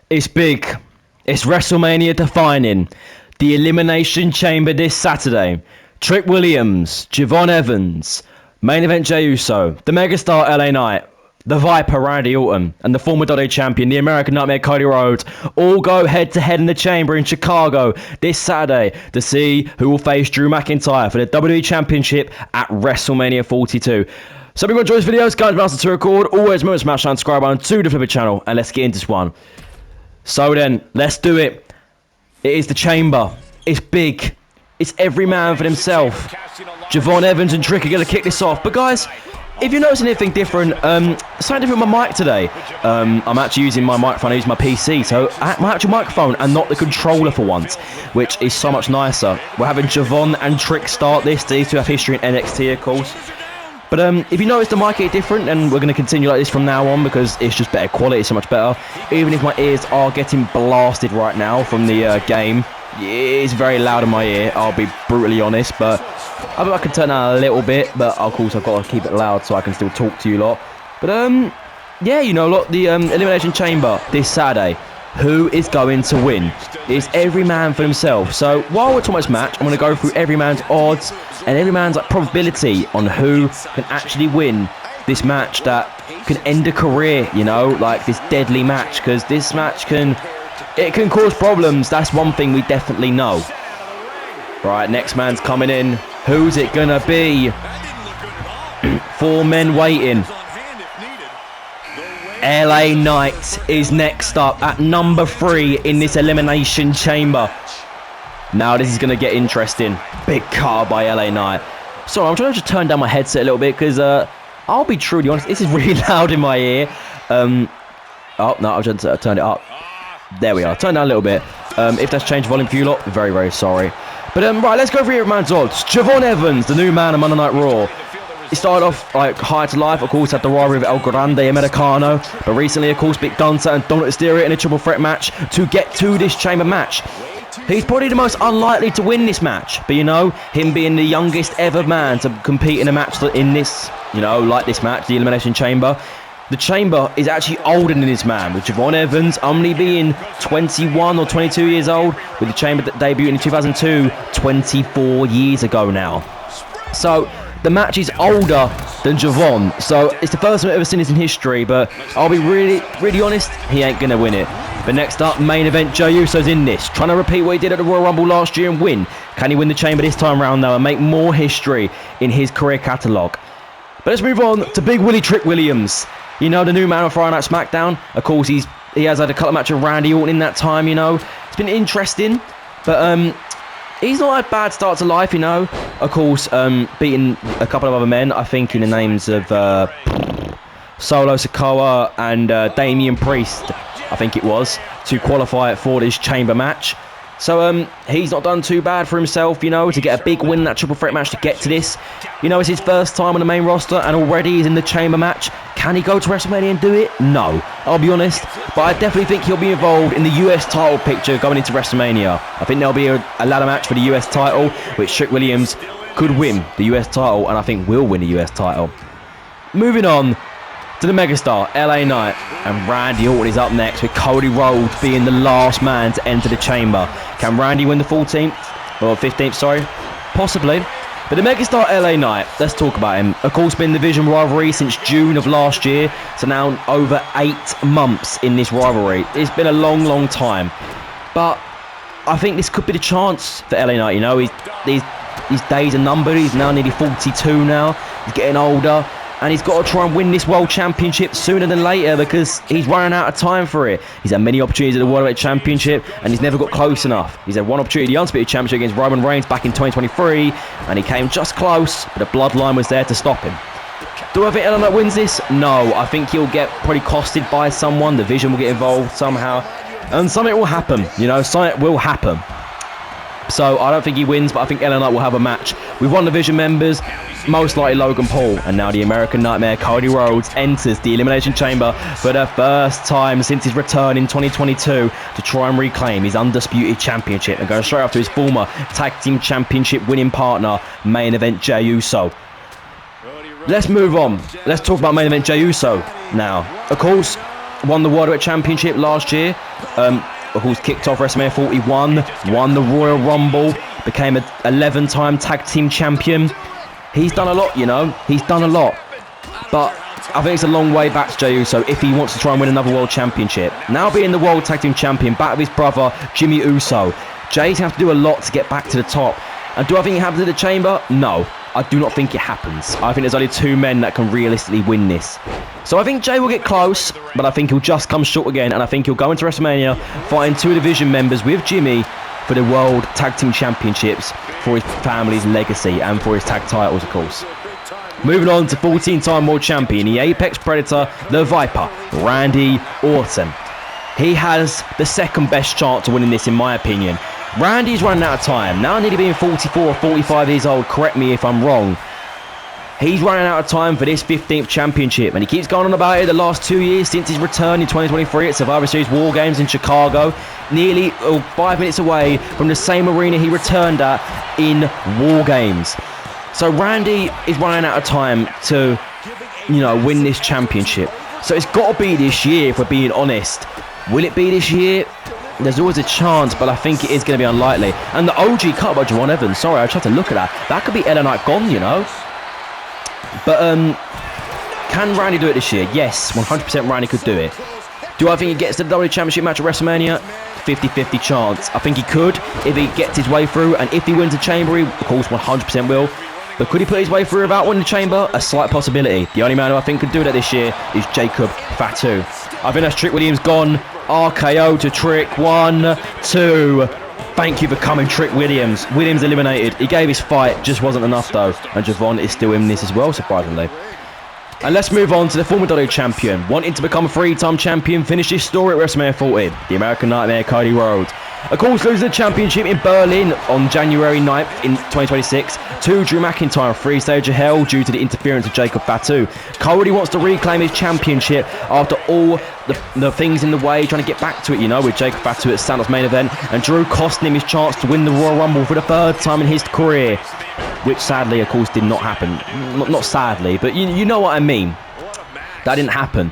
It's big. It's WrestleMania defining. The Elimination Chamber this Saturday. Trick Williams, Javon Evans, main event Jey Uso, the megastar LA Knight, the Viper Randy Orton, and the former WWE champion, the American Nightmare Cody Rhodes, all go head to head in the chamber in Chicago this Saturday to see who will face Drew McIntyre for the WWE Championship at WrestleMania 42. So if you enjoy this video, guys, master to record. Always remember to smash that subscribe button to the Flipper channel, and let's get into this one. So then, let's do it. It is the chamber. It's big. It's every man for himself. Javon Evans and Trick are going to kick this off. But guys, if you notice anything different, something different with my mic today. I'm actually using my microphone, I use my PC. So my actual microphone and not the controller for once, which is so much nicer. We're having Javon and Trick start this. These two have history in NXT, of course. But if you notice the mic is different, and we're going to continue like this from now on because it's just better quality, so much better. Even if my ears are getting blasted right now from the game, it's very loud in my ear, I'll be brutally honest. But I think I can turn down a little bit, but of course I've got to keep it loud so I can still talk to you lot. But yeah, you know, look, the Elimination Chamber this Saturday. Who is going to win? It's every man for himself. So while we're talking about this match, I'm going to go through every man's odds and every man's probability on who can actually win this match that can end a career, you know, like this deadly match, because this match can cause problems. That's one thing we definitely know. Right, next man's coming in. Who's it going to be? 4 men waiting. LA Knight is next up at number 3 in this Elimination Chamber. Now this is going to get interesting. Big car by LA Knight. Sorry, I'm trying to just turn down my headset a little bit because I'll be truly honest, this is really loud in my ear. Oh, no, I've just turned it up. There we are. Turn down a little bit. If that's changed volume for you lot, very, very sorry. But right, let's go for every man's odds. Javon Evans, the new man on Monday Night Raw. He started off like high to life, of course, had the rivalry with El Grande Americano, but recently, of course, beat Gunther and Dominic Mysterio in a triple threat match to get to this chamber match. He's probably the most unlikely to win this match, but you know, him being the youngest ever man to compete in a match in this, you know, like this match, the Elimination Chamber. The chamber is actually older than this man, with Javon Evans only being 21 or 22 years old, with the chamber that debuted in 2002, 24 years ago now. So the match is older than Javon, so it's the first time I've ever seen this in history, but I'll be really honest, he ain't going to win it. But next up, main event, Jey Uso's in this, trying to repeat what he did at the Royal Rumble last year and win. Can he win the chamber this time round though and make more history in his career catalogue? But let's move on to Big Willie Trick Williams. You know, the new man on Friday Night SmackDown. Of course, he has had a couple of matches with Randy Orton in that time, you know. It's been interesting, but he's not had a bad start to life, you know. Of course, beating a couple of other men, I think in the names of Solo Sikoa and Damian Priest, I think it was, to qualify for this chamber match. So he's not done too bad for himself, you know, to get a big win in that triple threat match to get to this. You know, it's his first time on the main roster and already he's in the chamber match. Can he go to WrestleMania and do it? No, I'll be honest. But I definitely think he'll be involved in the US title picture going into WrestleMania. I think there'll be a ladder match for the US title, which Trick Williams could win the US title, and I think will win the US title. Moving on to the megastar, LA Knight, and Randy Orton is up next, with Cody Rhodes being the last man to enter the chamber. Can Randy win the 14th? Or 15th, sorry? Possibly. But the megastar LA Knight, let's talk about him. Of course, been the division rivalry since June of last year, so now over 8 months in this rivalry. It's been a long time. But I think this could be the chance for LA Knight, you know. His days are numbered. He's now nearly 42 now. He's getting older. And he's got to try and win this World Championship sooner than later because he's running out of time for it. He's had many opportunities at the World Heavyweight Championship and he's never got close enough. He's had one opportunity, the Undisputed Championship against Roman Reigns back in 2023, and he came just close, but the bloodline was there to stop him. Do I think LA Knight wins this? No, I think he'll get probably costed by someone. The Vision will get involved somehow, and something will happen. You know, something will happen. So I don't think he wins, but I think LA Knight will have a match with one of the Vision members, most likely Logan Paul. And now the American Nightmare Cody Rhodes enters the Elimination Chamber for the first time since his return in 2022 to try and reclaim his Undisputed Championship and go straight after his former Tag Team Championship winning partner, main event Jey Uso. Let's move on. Let's talk about main event Jey Uso now. Of course, won the World Heavyweight Championship last year. Of course, kicked off WrestleMania 41, won the Royal Rumble, became an 11-time tag team champion. He's done a lot, you know. He's done a lot. But I think it's a long way back to Jey Uso if he wants to try and win another World Championship. Now being the World Tag Team Champion, back with his brother, Jimmy Uso, Jey's going to have to do a lot to get back to the top. And do I think it happens in the Chamber? No. I do not think it happens. I think there's only 2 men that can realistically win this. So I think Jey will get close, but I think he'll just come short again. And I think he'll go into WrestleMania fighting 2 division members with Jimmy for the World Tag Team Championships for his family's legacy and for his tag titles, of course. Moving on to 14-time World Champion, the Apex Predator, the Viper, Randy Orton. He has the second best chance of winning this, in my opinion. Randy's running out of time. Now nearly being 44 or 45 years old, correct me if I'm wrong. He's running out of time for this 15th championship, and he keeps going on about it the last 2 years since his return in 2023 at Survivor Series War Games in Chicago, nearly 5 minutes away from the same arena he returned at in War Games. So Randy is running out of time to, you know, win this championship. So it's got to be this year, if we're being honest. Will it be this year? There's always a chance, but I think it is going to be unlikely. And the OG cut by Javon Evans. Sorry, I tried to look at that. That could be LA Knight gone, you know. But can Randy do it this year? Yes, 100% Randy could do it. Do I think he gets to the WWE Championship match at WrestleMania? 50-50 chance. I think he could if he gets his way through. And if he wins the Chamber, he, of course, 100% will. But could he put his way through without winning the Chamber? A slight possibility. The only man who I think could do that this year is Jacob Fatu. I think that's Trick Williams gone. RKO to Trick. 1, 2. Thank you for coming, Trick Williams. Williams eliminated. He gave his fight. Just wasn't enough, though. And Javon is still in this as well, surprisingly. And let's move on to the former WWE champion. Wanting to become a 3-time champion, finish his story at WrestleMania 40. The American Nightmare, Cody Rhodes. Of course, losing the championship in Berlin on January 9th in 2026 to Drew McIntyre, 3-stage of hell due to the interference of Jacob Fatu. Cody wants to reclaim his championship after all the things in the way, trying to get back to it, you know, with Jacob Fatu at Santos main event, and Drew costing him his chance to win the Royal Rumble for the 3rd time in his career, which sadly, of course, did not happen. Not sadly, but you know what I mean. That didn't happen.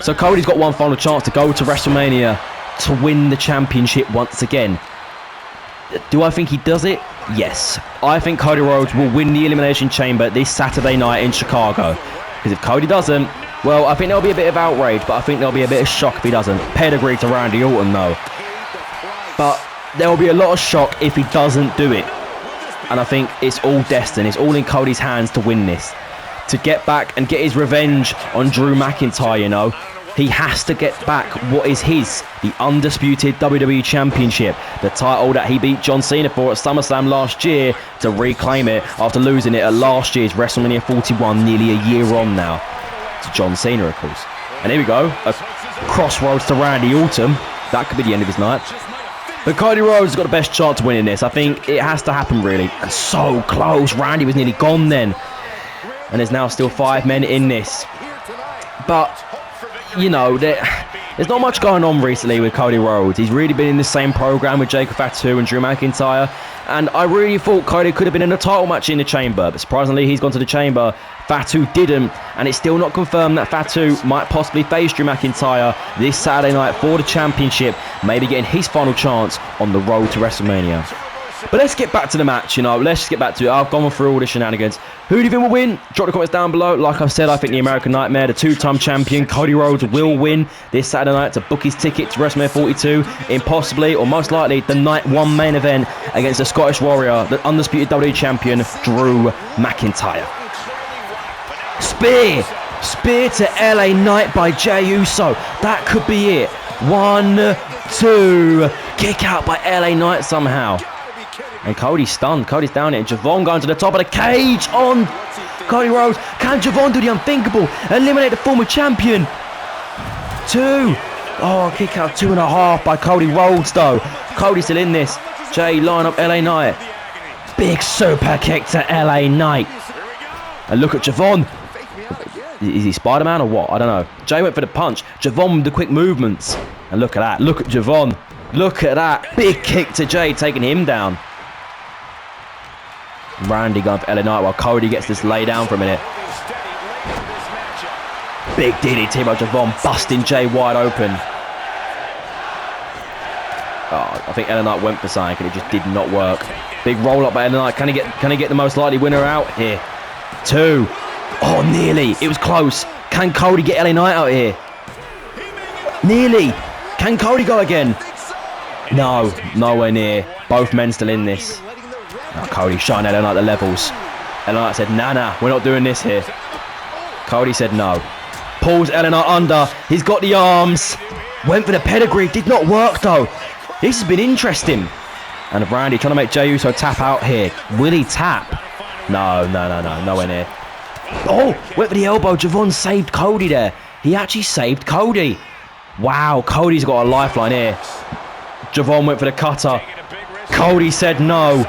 So Cody's got one final chance to go to WrestleMania to win the championship once again. Do I think he does it? Yes. I think Cody Rhodes will win the Elimination Chamber this Saturday night in Chicago. Because if Cody doesn't, well, I think there'll be a bit of outrage, but I think there'll be a bit of shock if he doesn't. Pedigree to Randy Orton, though. But there will be a lot of shock if he doesn't do it. And I think it's all destined. It's all in Cody's hands to win this. To get back and get his revenge on Drew McIntyre, you know. He has to get back what is his, the undisputed WWE Championship, the title that he beat John Cena for at SummerSlam last year, to reclaim it after losing it at last year's WrestleMania 41, nearly a year on now, to John Cena, of course. And here we go, a crossroads to Randy Orton. That could be the end of his night. But Cody Rhodes has got the best chance of winning this. I think it has to happen, really. And so close. Randy was nearly gone then. And there's now still 5 men in this. But you know, there's not much going on recently with Cody Rhodes. He's really been in the same program with Jacob Fatu and Drew McIntyre, and I really thought Cody could have been in a title match in the Chamber, but surprisingly he's gone to the Chamber. Fatu didn't, and it's still not confirmed that Fatu might possibly face Drew McIntyre this Saturday night for the championship, maybe getting his final chance on the road to WrestleMania. But let's get back to the match, you know. Let's just get back to it. I've gone through all the shenanigans. Who do you think will win? Drop the comments down below. Like I've said, I think the American Nightmare, the 2-time champion, Cody Rhodes, will win this Saturday night to book his ticket to WrestleMania 42 in possibly, or most likely, the Night 1 main event against the Scottish Warrior, the undisputed WWE champion, Drew McIntyre. Spear to LA Knight by Jey Uso. That could be it. 1, 2. Kick out by LA Knight somehow. And Cody's stunned. Cody's down here. Javon going to the top of the cage on Cody Rhodes. Can Javon do the unthinkable? Eliminate the former champion. 2. Oh, kick out 2.5 by Cody Rhodes, though. Cody's still in this. Jey line up LA Knight. Big super kick to LA Knight. And look at Javon. Is he Spider-Man or what? I don't know. Jey went for the punch. Javon with the quick movements. And look at that. Look at Javon. Look at that. Big kick to Jey, taking him down. Randy going for LA Knight while Cody gets this lay down for a minute. Big DDT by Javon, busting Jay wide open. Oh, I think LA Knight went for something and it just did not work. Big roll up by LA Knight. Can he get the most likely winner out here? 2. Oh, nearly. It was close. Can Cody get LA Knight out here? Nearly. Can Cody go again? No, nowhere near. Both men still in this. Oh, Cody showing LA Knight the levels. LA Knight said, nah, we're not doing this here. Cody said no. Pulls LA Knight under. He's got the arms. Went for the pedigree. Did not work though. This has been interesting. And Randy trying to make Jey Uso tap out here. Will he tap? No, nowhere near. Oh, went for the elbow. Javon saved Cody there. He actually saved Cody. Wow, Cody's got a lifeline here. Javon went for the cutter. Cody said no.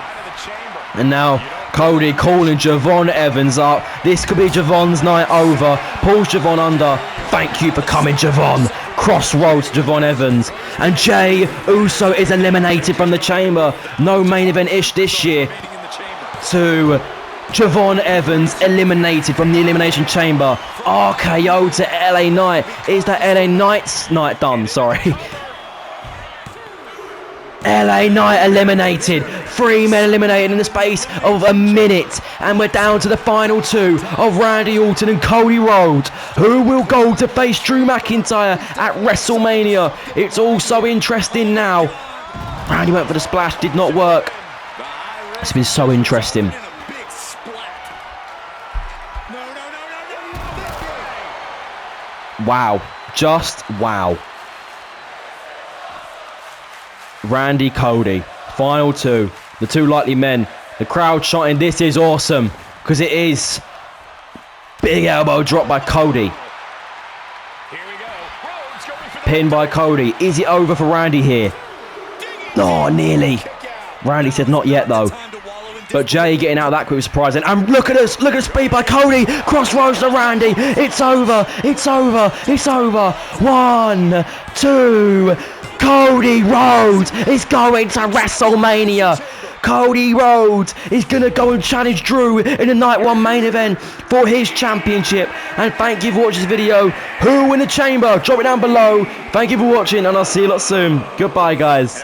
And now Cody calling Javon Evans up. This could be Javon's night over. Pulls Javon under. Thank you for coming, Javon. Crossroads Javon Evans. And Jey Uso is eliminated from the chamber. No main event-ish this year. To Javon Evans eliminated from the Elimination Chamber. RKO to LA Knight. Is that LA Knight's night done? Sorry. LA Knight eliminated. 3 men eliminated in the space of a minute. And we're down to the final 2 of Randy Orton and Cody Rhodes. Who will go to face Drew McIntyre at WrestleMania? It's all so interesting now. Randy went for the splash. Did not work. It's been so interesting. Wow. Just wow. Randy, Cody, final 2, the 2 likely men. The crowd chanting, this is awesome, because it is. Big elbow drop by Cody. Pin by Cody. Is it over for Randy here? Oh, nearly. Randy said not yet though. But Jay getting out of that quick was surprising. And look at us, look at the speed by Cody. Crossroads to Randy. It's over, it's over, it's over. 1, 2. Cody Rhodes is going to WrestleMania. Cody Rhodes is going to go and challenge Drew in the Night 1 main event for his championship. And thank you for watching this video. Who in the chamber? Drop it down below. Thank you for watching and I'll see you lot soon. Goodbye, guys.